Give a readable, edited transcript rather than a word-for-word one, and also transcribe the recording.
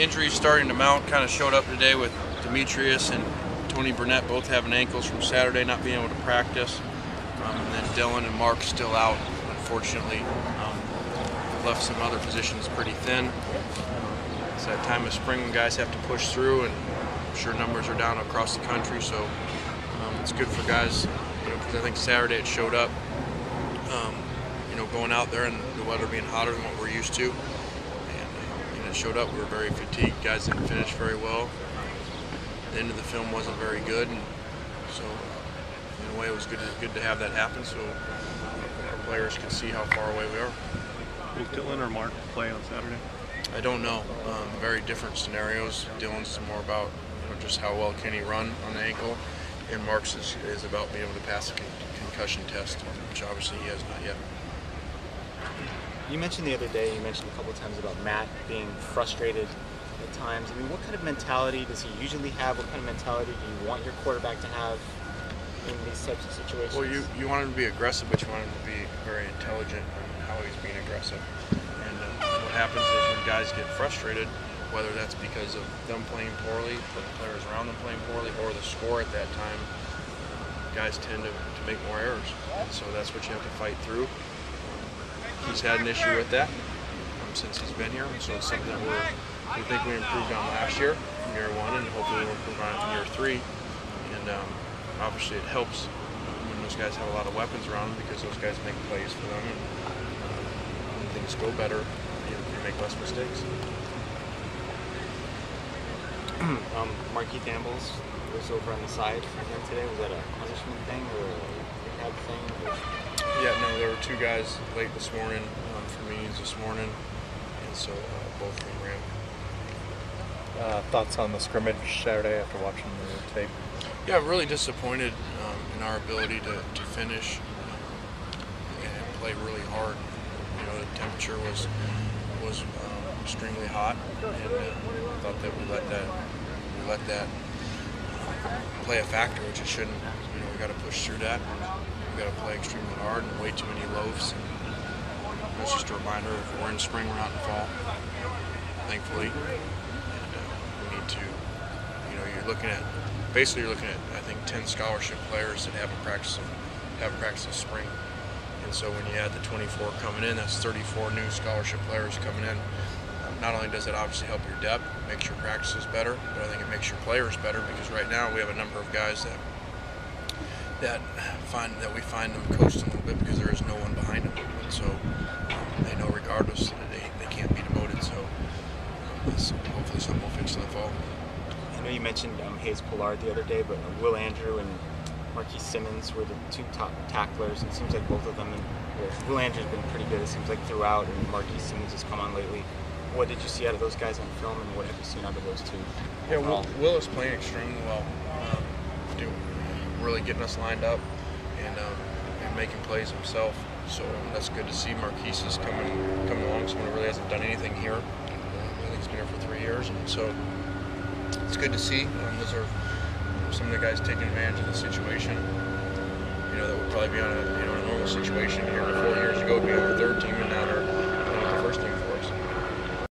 injuries starting to mount. Kind of showed up today with Demetrius and Tony Burnett both having ankles from Saturday, not being able to practice. And then Dylan and Mark still out, unfortunately. Left some other positions pretty thin. It's that time of spring when guys have to push through, and I'm sure numbers are down across the country, so it's good for guys, because I think Saturday it showed up, going out there and the weather being hotter than what we're used to, and it showed up. We were very fatigued. Guys didn't finish very well. The end of the film wasn't very good, and so in a way it was good to have that happen, so our players can see how far away we are. Will Dylan or Mark play on Saturday? I don't know. Very different scenarios. Dylan's more about just how well can he run on the ankle, and Mark's is about being able to pass a concussion test, which obviously he has not yet. You mentioned the other day, you mentioned a couple of times about Matt being frustrated at times. I mean, what kind of mentality does he usually have? What kind of mentality do you want your quarterback to have in these types of situations? Well, you want him to be aggressive, but you want him to be very intelligent in how he's being aggressive. And what happens is when guys get frustrated, whether that's because of them playing poorly, the players around them playing poorly, or the score at that time, guys tend to make more errors. And so that's what you have to fight through. He's had an issue with that since he's been here, so it's something that we think we improved on last year, in year one, and hopefully we'll improve on it in year three. And obviously it helps when those guys have a lot of weapons around them, because those guys make plays for them, and when things go better, you make less mistakes. Marquise Ambles was over on the side again today. Was that a punishment thing or a rehab thing? Yeah, no, there were two guys late this morning for meetings this morning, and so both of them ran. Thoughts on the scrimmage Saturday after watching the tape? Yeah, I'm really disappointed in our ability to finish and play really hard. The temperature was extremely hot, and I thought that we let that play a factor, which it shouldn't. We got to push through that. We got to play extremely hard and way too many loafs. And it's just a reminder of we're in spring, we're not in fall, thankfully. And we need to, you're looking at I think 10 scholarship players that haven't practiced this spring. And so when you add the 24 coming in, that's 34 new scholarship players coming in. Not only does it obviously help your depth, makes your practices better, but I think it makes your players better, because right now we have a number of guys that we find them coasting a little bit because there is no one behind them. And so they know regardless they can't be demoted. So hopefully something will fix in the fall. I know you mentioned Hayes Pollard the other day, but Will Andrew and Marquise Simmons were the two top tacklers. It seems like both of them, Will Andrew's been pretty good, it seems like, throughout, and Marquise Simmons has come on lately. What did you see out of those guys on film, and what have you seen out of those two? Yeah, Will is playing extremely well. Really getting us lined up and making plays himself. So that's good to see. Marquise is coming along. Someone who really hasn't done anything here. I think he's been here for 3 years, and so it's good to see. Those are some of the guys taking advantage of the situation. That would probably be on a normal situation here 4 years ago, be on the third team, and now they're